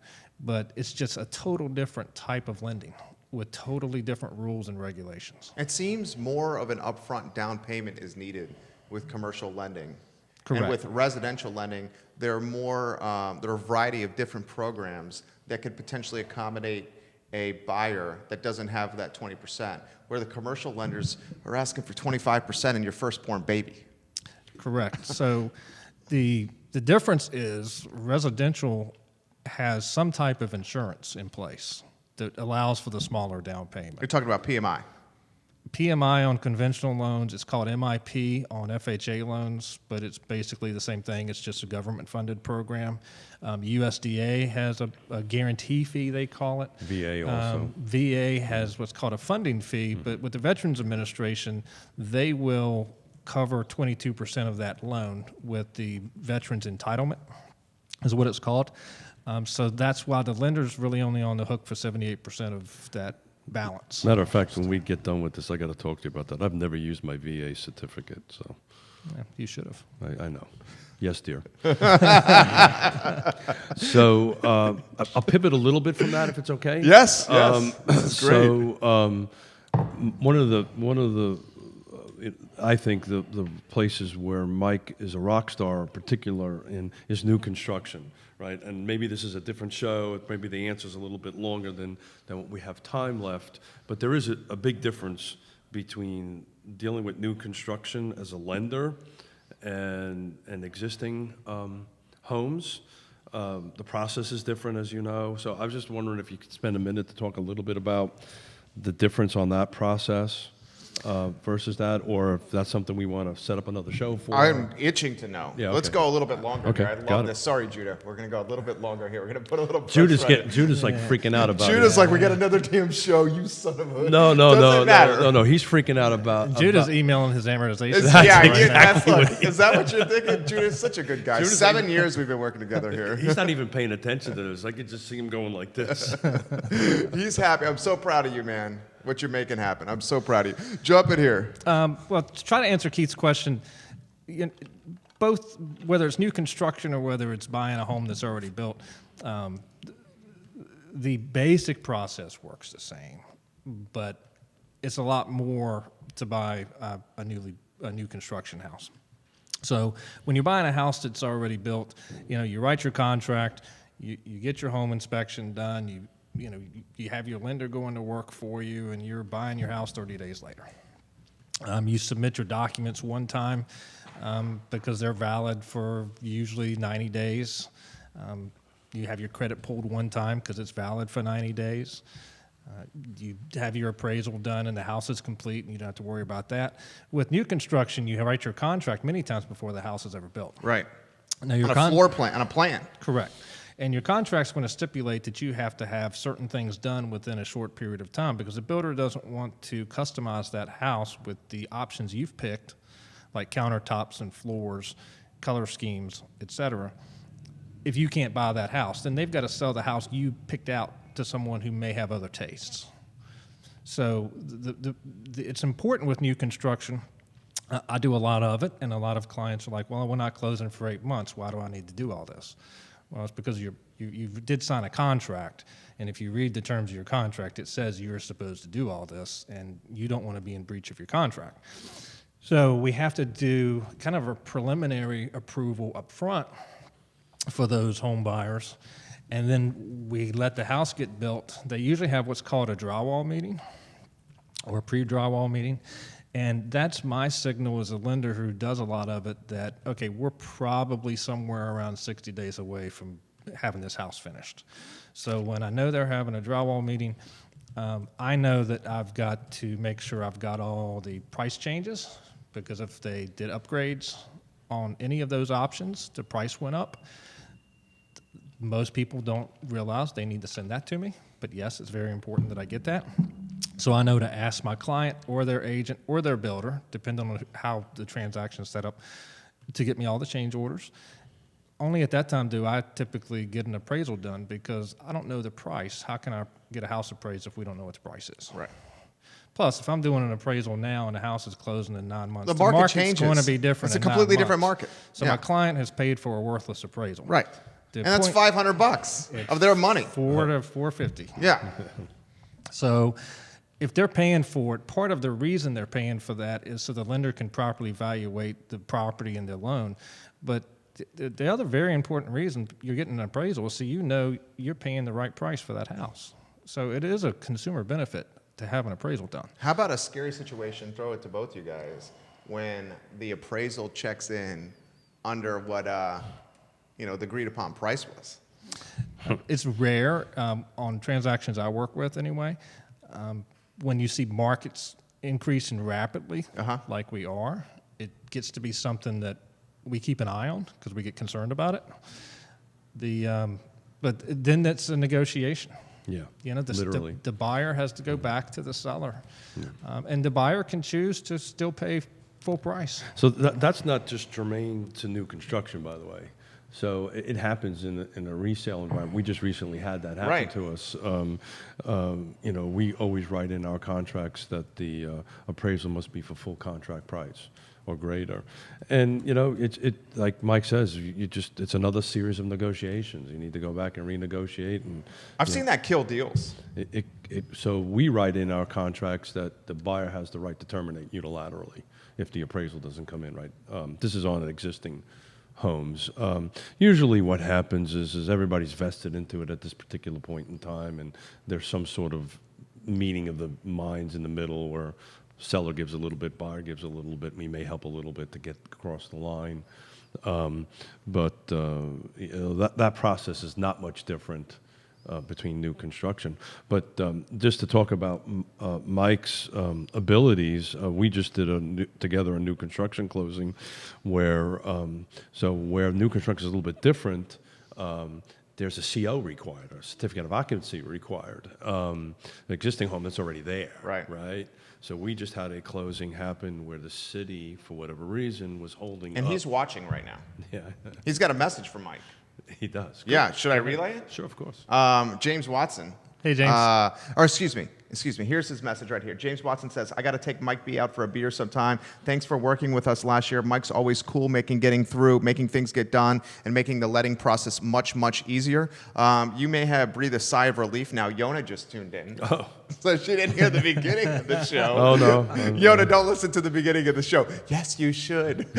But it's just a total different type of lending with totally different rules and regulations. It seems more of an upfront down payment is needed with commercial lending. Correct. And with residential lending, there are a variety of different programs that could potentially accommodate a buyer that doesn't have that 20%, where the commercial lenders are asking for 25% in your firstborn baby. Correct. So the difference is residential has some type of insurance in place that allows for the smaller down payment. You're talking about PMI. PMI on conventional loans, it's called MIP on FHA loans, but it's basically the same thing. It's just a government-funded program. USDA has a guarantee fee, they call it. VA also. VA has what's called a funding fee, but with the Veterans Administration, they will cover 22% of that loan with the Veterans Entitlement, is what it's called. So that's why the lender's really only on the hook for 78% of that balance. Matter of fact, when we get done with this, I got to talk to you about that. I've never used my VA certificate, so. Yeah, you should have. I know. Yes, dear. So I'll pivot a little bit from that, if it's okay. Yes, that's great. So one of the I think the places where Mike is a rock star, in particular, is new construction, right? And maybe this is a different show. Maybe the answer's a little bit longer than what we have time left. But there is a big difference between dealing with new construction as a lender and existing homes. The process is different, as you know. So I was just wondering if you could spend a minute to talk a little bit about the difference on that process versus that, or if that's something we want to set up another show for. I'm itching to know. Yeah, Let's okay. go a little bit longer Okay, here. I got love it. this. Sorry, Judah. We're going to go a little bit longer here. We're going to put a little pressure Judah's like freaking out about Judah's it. like, we got another damn show, you son of a... No, Doesn't matter. no. He's freaking out about Judah's emailing his amortization. Is that what you're thinking? Judah's such a good guy. Judah's 7 years we've been working together here. He's not even paying attention to this. I could just see him going like this. He's happy. I'm so proud of you, man. What you're making happen. I'm so proud of you. Jump in here. Well, to try to answer Keith's question, both whether it's new construction or whether it's buying a home that's already built, the basic process works the same, but it's a lot more to buy a new construction house. So when you're buying a house that's already built, you write your contract, you get your home inspection done, you have your lender going to work for you, and you're buying your house 30 days later. You submit your documents one time because they're valid for usually 90 days. You have your credit pulled one time because it's valid for 90 days. You have your appraisal done and the house is complete, and you don't have to worry about that. With new construction, you write your contract many times before the house is ever built. Right. Now your On a floor plan, on a plan. Correct. And your contract's going to stipulate that you have to have certain things done within a short period of time, because the builder doesn't want to customize that house with the options you've picked, like countertops and floors, color schemes, etc. If you can't buy that house, then they've got to sell the house you picked out to someone who may have other tastes. So it's important with new construction. I do a lot of it, and a lot of clients are like, well, we're not closing for 8 months. Why do I need to do all this? Well, it's because you did sign a contract, and if you read the terms of your contract, it says you're supposed to do all this, and you don't want to be in breach of your contract. So we have to do kind of a preliminary approval up front for those home buyers, and then we let the house get built. They usually have what's called a drywall meeting or a pre-drywall meeting. And that's my signal as a lender who does a lot of it that, okay, we're probably somewhere around 60 days away from having this house finished. So when I know they're having a drywall meeting, I know that I've got to make sure I've got all the price changes, because if they did upgrades on any of those options, the price went up. Most people don't realize they need to send that to me, but yes, it's very important that I get that. So I know to ask my client or their agent or their builder, depending on how the transaction is set up, to get me all the change orders. Only at that time do I typically get an appraisal done, because I don't know the price. How can I get a house appraised if we don't know what the price is? Right. Plus, if I'm doing an appraisal now and the house is closing in 9 months, The market market's changes. going to be different. It's a in 9 completely different months. market. So Yeah. my client has paid for a worthless appraisal. Right. The And that's point- $500 of their money. $400 to $450. Yeah. So if they're paying for it, part of the reason they're paying for that is so the lender can properly evaluate the property and their loan. But the other very important reason you're getting an appraisal is so you know you're paying the right price for that house. So it is a consumer benefit to have an appraisal done. How about a scary situation, throw it to both you guys, when the appraisal checks in under what the agreed upon price was? It's rare on transactions I work with anyway. When you see markets increasing rapidly, like we are, it gets to be something that we keep an eye on because we get concerned about it. But then that's a negotiation. Yeah, Literally. The buyer has to go back to the seller. And the buyer can choose to still pay full price. So that's not just germane to new construction, by the way. So it happens in a resale environment. We just recently had that happen to us. We always write in our contracts that the appraisal must be for full contract price or greater. And it like Mike says, it's another series of negotiations. You need to go back and renegotiate. And I've seen that kill deals. So we write in our contracts that the buyer has the right to terminate unilaterally if the appraisal doesn't come in right. This is on existing homes. Usually what happens is everybody's vested into it at this particular point in time, and there's some sort of meeting of the minds in the middle where seller gives a little bit, buyer gives a little bit. We may help a little bit to get across the line. That process is not much different between new construction. But just to talk about Mike's abilities, we just did together a new construction closing where new construction is a little bit different. There's a CO required, a certificate of occupancy required. The existing home that's already there, right? So we just had a closing happen where the city, for whatever reason, was holding And up. he's watching right now. Yeah. He's got a message from Mike. He does. Yeah, should I relay it? Sure, of course. James Watson. Hey, James. Excuse me. Here's his message right here. James Watson says, I got to take Mike B out for a beer sometime. Thanks for working with us last year. Mike's always cool getting through, making things get done, and making the letting process much, much easier. You may have breathed a sigh of relief. Now, Yonna just tuned in. Oh. So she didn't hear the beginning of the show. Oh, no. Yonna, don't listen to the beginning of the show. Yes, you should.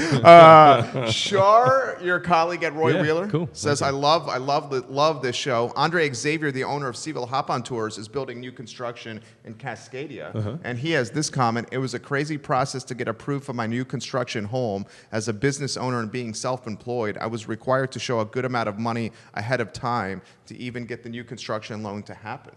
Shar, your colleague at Roy Wheeler, says, I love this show. Andre Xavier, the owner of Seville Hop-On Tours, is building new construction in Cascadia. And he has this comment: it was a crazy process to get approved for my new construction home. As a business owner and being self-employed, I was required to show a good amount of money ahead of time to even get the new construction loan to happen.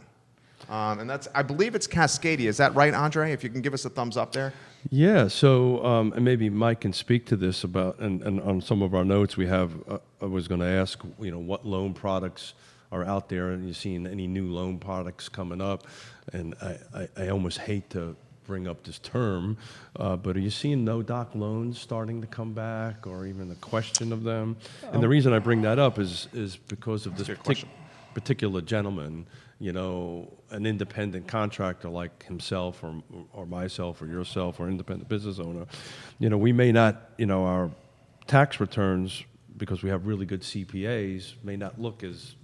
And I believe it's Cascadia. Is that right, Andre? If you can give us a thumbs up there. Yeah, so and maybe Mike can speak to this about, and on some of our notes we have, I was going to ask, what loan products are out there, and you seeing any new loan products coming up? And I almost hate to bring up this term, but are you seeing no-doc loans starting to come back, or even the question of them? And the reason I bring that up is because of this particular gentleman. An independent contractor like himself or myself or yourself or independent business owner, we may not, our tax returns, because we have really good CPAs, may not look as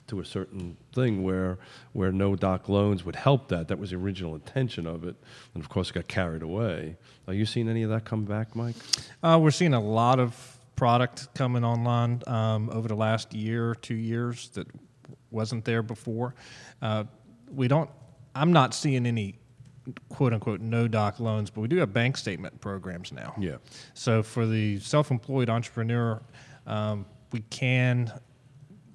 to a certain thing where no-doc loans would help that. That was the original intention of it, and of course it got carried away. Are you seeing any of that come back, Mike? We're seeing a lot of product coming online over the last year or 2 years that wasn't there before. I'm not seeing any quote unquote no-doc loans, but we do have bank statement programs now. Yeah. So for the self-employed entrepreneur, we can,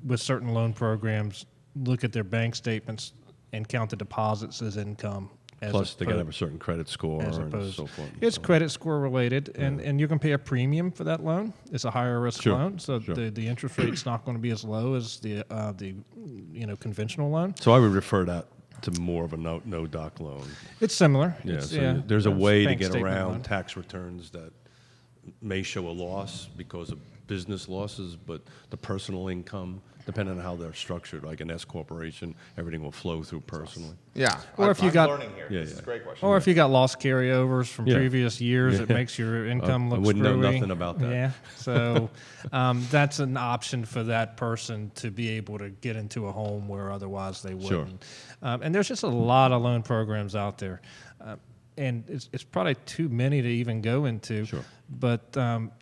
with certain loan programs, look at their bank statements and count the deposits as income. Plus, they got to have a certain credit score and so forth. It's credit score related, and you can pay a premium for that loan. It's a higher risk loan, so the interest rate's not going to be as low as the conventional loan. So I would refer that to more of a no-doc loan. It's similar. There's a way to get around tax returns that may show a loss because of business losses, but the personal income, depending on how they're structured, like an S corporation, everything will flow through personally. Yeah. Or if you got learning here. This is a great question. Or if you got loss carryovers from previous years, it makes your income look screwy. I wouldn't know nothing about that. Yeah. So that's an option for that person to be able to get into a home where otherwise they wouldn't. And there's just a lot of loan programs out there. And it's probably too many to even go into. Sure. But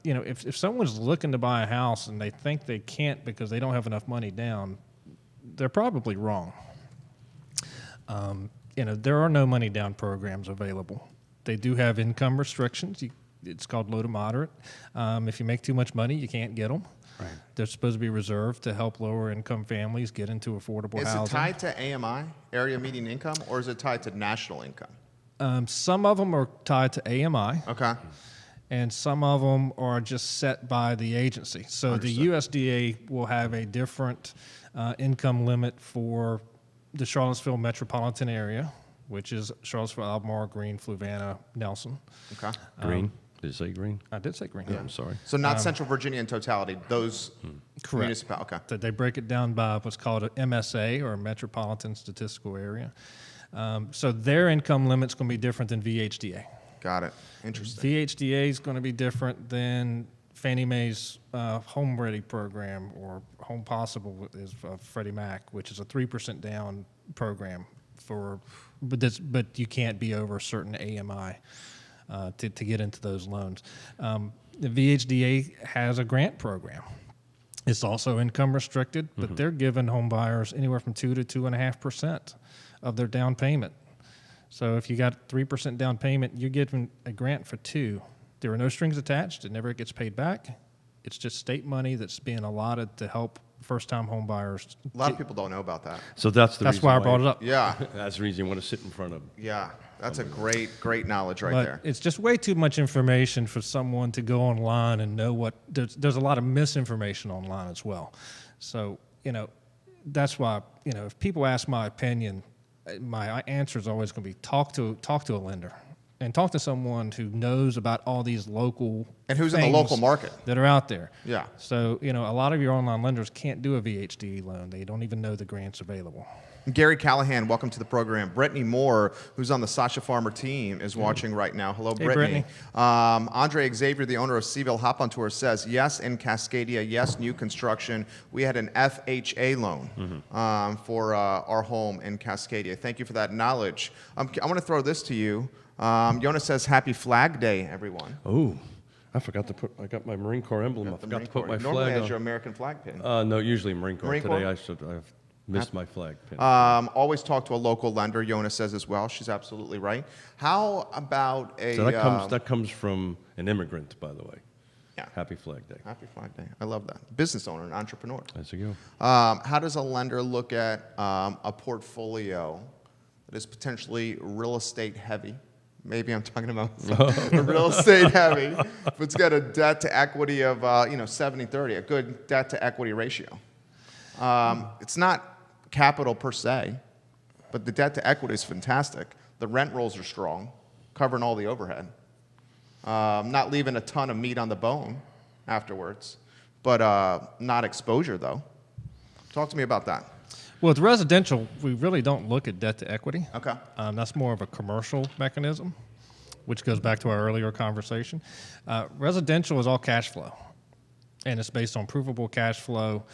if someone's looking to buy a house and they think they can't because they don't have enough money down, they're probably wrong. There are no money down programs available. They do have income restrictions. It's called low to moderate. If you make too much money, you can't get them. Right. They're supposed to be reserved to help lower income families get into affordable housing. Is it tied to AMI, area median income, or is it tied to national income? Some of them are tied to AMI. Okay. And some of them are just set by the agency. So the USDA will have a different income limit for the Charlottesville metropolitan area, which is Charlottesville, Albemarle, Greene, Fluvanna, Nelson. Okay. Greene. Did you say green? I did say green. Yeah, I'm sorry. So not Central Virginia in totality. Those Correct. municipalities. Okay. So they break it down by what's called an MSA, or Metropolitan Statistical Area. So their income limit's going to be different than VHDA. Got it. Interesting. VHDA is going to be different than Fannie Mae's Home Ready program, or Home Possible is Freddie Mac, which is a 3% down program but you can't be over a certain AMI to get into those loans. The VHDA has a grant program. It's also income restricted, but they're giving home buyers anywhere from 2 to 2.5% of their down payment. So if you got 3% down payment, you're getting a grant for 2. There are no strings attached. It never gets paid back. It's just state money that's being allotted to help first-time home buyers. A lot of people don't know about that. So that's That's why I brought it up. Yeah. That's the reason you want to sit in front of. Yeah. That's a great knowledge right But there. it's just way too much information for someone to go online and know what. There's a lot of misinformation online as well. So, that's why, if people ask my opinion, my answer is always going to be talk to a lender. And talk to someone who knows about all these local And who's in the things local market. that are out there. Yeah. So, a lot of your online lenders can't do a VHD loan. They don't even know the grants available. Gary Callahan, welcome to the program. Brittany Moore, who's on the Sasha Farmer team, is watching right now. Hello, Hey, Brittany. Andre Xavier, the owner of Seaville Hop on Tour, says, yes, in Cascadia, yes, new construction. We had an FHA loan for our home in Cascadia. Thank you for that knowledge. I want to throw this to you. Yonna says, happy Flag Day, everyone. Oh, I forgot to I got my Marine Corps emblem. I forgot to put my Normally flag has on. your American flag pin. No, usually Marine Corps. Marine Today Corps? I've missed my flag pin. Always talk to a local lender, Yonna says as well. She's absolutely right. How about a... So that comes from an immigrant, by the way. Yeah. Happy Flag Day. Happy Flag Day. I love that. Business owner and entrepreneur. As you go. How does a lender look at a portfolio that is potentially real estate heavy? Maybe I'm talking about real estate heavy, but it's got a debt to equity of 70-30, a good debt to equity ratio. It's not capital per se, but the debt to equity is fantastic. The rent rolls are strong, covering all the overhead. Not leaving a ton of meat on the bone afterwards, but not exposure though. Talk to me about that. Well, with residential, we really don't look at debt to equity. Okay. That's more of a commercial mechanism, which goes back to our earlier conversation. Residential is all cash flow, and it's based on provable cash flow.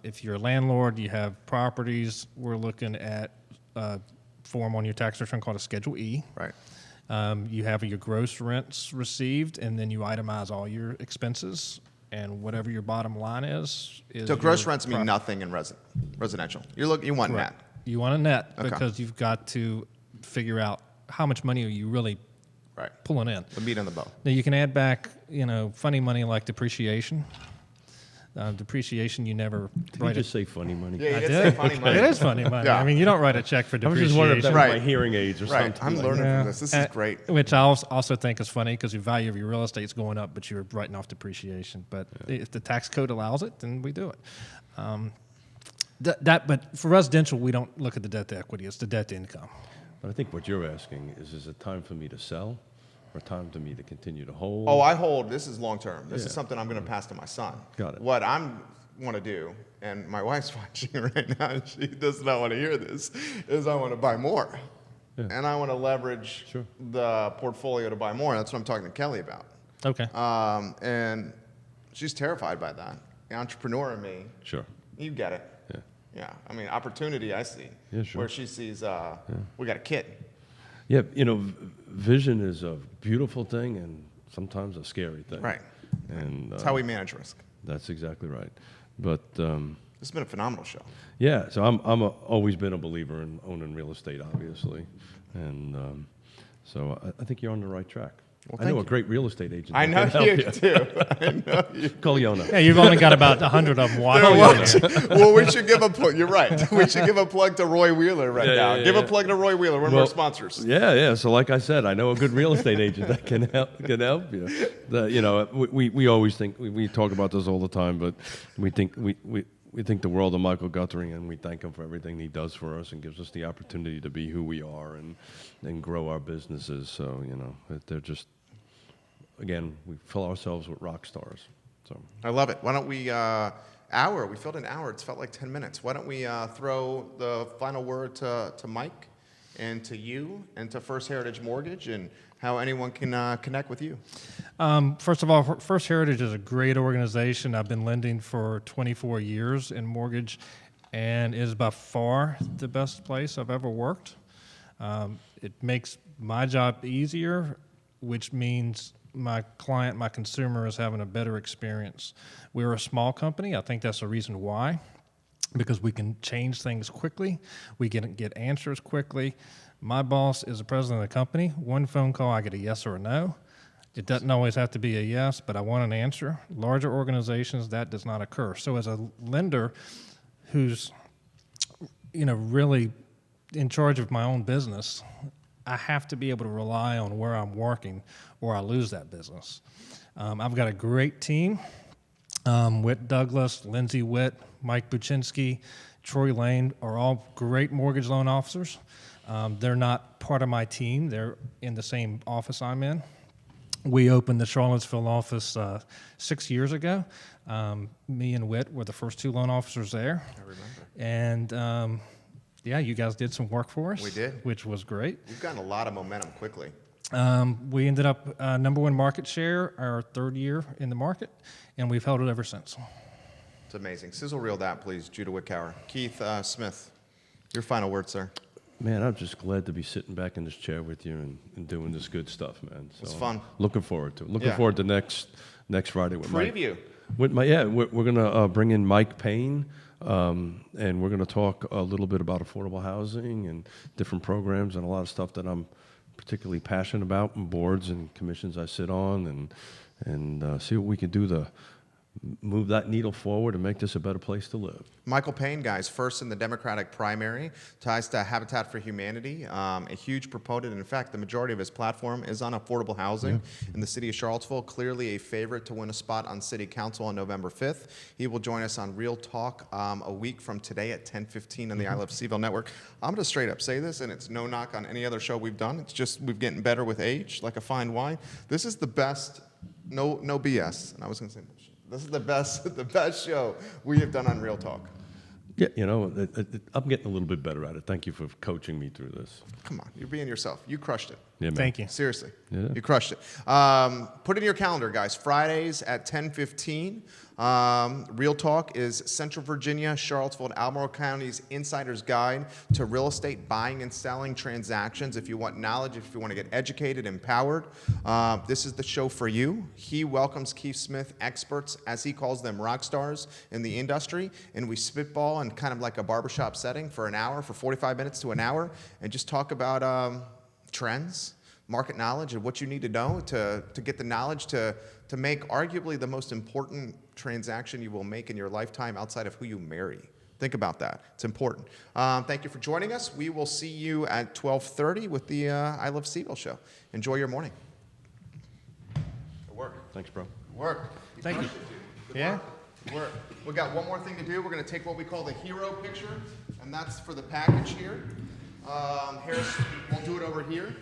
If you're a landlord, you have properties, we're looking at a form on your tax return called a Schedule E. Right. You have your gross rents received, and then you itemize all your expenses. And whatever your bottom line is So gross your rents mean nothing in residential. You want Correct. net. You want a net Okay. because you've got to figure out how much money are you really Right. pulling in. The meat on the bone. Now you can add back, funny money like depreciation. Depreciation, you never Did you write just say funny money? Yeah, I you did. say funny money. It is funny money. Yeah. I mean, you don't write a check for I was depreciation. just wondering if that was Right. my hearing aids or Right. something. I'm like learning that. from this. This is great. Which I also think is funny because your value of your real estate is going up, but you're writing off depreciation. But if the tax code allows it, then we do it. But for residential, we don't look at the debt to equity. It's the debt to income. But I think what you're asking is it time for me to sell or time for me to continue to hold? Oh, I hold. This is long term. This is Yeah. something I'm going to pass to my son. Got it. What I'm want to do, and my wife's watching right now, and she does not want to hear this, is I want to buy more. Yeah. And I want to leverage Sure. the portfolio to buy more. That's what I'm talking to Kelly about. Okay. And she's terrified by that. The entrepreneur in me, Sure. you get it. Yeah. Yeah. I mean, opportunity I see. Yeah, sure. Where she sees, we got a kid. Yeah, vision is a beautiful thing and sometimes a scary thing. Right. And That's how we manage risk. That's exactly right. But It's been a phenomenal show. yeah, so I'm always been a believer in owning real estate, obviously, and so I think you're on the right track. Well, I know thank a you. great real estate agent. I know that can you help do. I know you. Call Yonna. Yeah, you've only got about 100 of them watching. They're you watching. there. Well, we should give a plug. You're right. We should give a plug to Roy Wheeler right Yeah, now. yeah, Give yeah. a plug to Roy Wheeler, one of our sponsors. Yeah. So like I said, I know a good real estate agent that can help you. We always think we talk about this all the time, but we think we think the world of Michael Guthrie, and we thank him for everything he does for us and gives us the opportunity to be who we are and grow our businesses. So they're just again, we fill ourselves with rock stars. So I love it. Why don't we, we filled an hour. It's felt like 10 minutes. Why don't we throw the final word to Mike and to you and to First Heritage Mortgage and how anyone can connect with you. First of all, First Heritage is a great organization. I've been lending for 24 years in mortgage, and is by far the best place I've ever worked. It makes my job easier, which means my client, my consumer, is having a better experience. We're a small company. I think that's the reason why, because we can change things quickly. We can get answers quickly. My boss is the president of the company. One phone call, I get a yes or a no. It doesn't always have to be a yes, but I want an answer. Larger organizations, that does not occur. So as a lender who's, really in charge of my own business, I have to be able to rely on where I'm working or I lose that business. I've got a great team. Whit Douglas, Lindsay Witt, Mike Buczynski, Troy Lane are all great mortgage loan officers. They're not part of my team. They're in the same office I'm in. We opened the Charlottesville office 6 years ago. Me and Witt were the first 2 loan officers there. I remember. And you guys did some work for us. We did. Which was great. We've gotten a lot of momentum quickly. We ended up number 1 market share our 3rd year in the market, and we've held it ever since. It's amazing. Sizzle reel that, please, Judah Wickower. Keith Smith, your final word, sir. Man, I'm just glad to be sitting back in this chair with you and doing this good stuff, man. So It's fun. Looking forward to it. Looking forward to next Friday with Preview. We're gonna bring in Mike Payne, and we're gonna talk a little bit about affordable housing and different programs and a lot of stuff that I'm particularly passionate about, and boards and commissions I sit on, and see what we can do to move that needle forward and make this a better place to live. Michael Payne, guys, first in the Democratic primary, ties to Habitat for Humanity, a huge proponent. In fact, the majority of his platform is on affordable housing in the city of Charlottesville, clearly a favorite to win a spot on city council on November 5th. He will join us on Real Talk a week from today at 10:15 on the I Love Seville Network. I'm going to straight up say this, and it's no knock on any other show we've done. It's just we've getting better with age, like a fine wine. This is the best, no BS. And I was going to say bullshit. This is the best show we have done on Real Talk. Yeah, I'm getting a little bit better at it. Thank you for coaching me through this. Come on, you're being yourself. You crushed it. Yeah, man. Thank you. Seriously, Yeah. you crushed it. Put it in your calendar, guys. Fridays at 10:15. Real Talk is Central Virginia, Charlottesville, and Albemarle County's insider's guide to real estate buying and selling transactions. If you want knowledge, if you want to get educated, empowered, this is the show for you. He welcomes Keith Smith experts, as he calls them, rock stars in the industry, and we spitball in kind of like a barbershop setting for an hour, for 45 minutes to an hour, and just talk about trends, market knowledge, and what you need to know to get the knowledge to make arguably the most important transaction you will make in your lifetime outside of who you marry. Think about that. It's important. Thank you for joining us. We will see you at 12:30 with the I Love Seville show. Enjoy your morning. Good work. Thanks, bro. Good work. Thank you. crushed it, dude. Good Yeah. work. Good work. We got one more thing to do. We're going to take what we call the hero picture, and that's for the package here. Harris, we'll do it over here.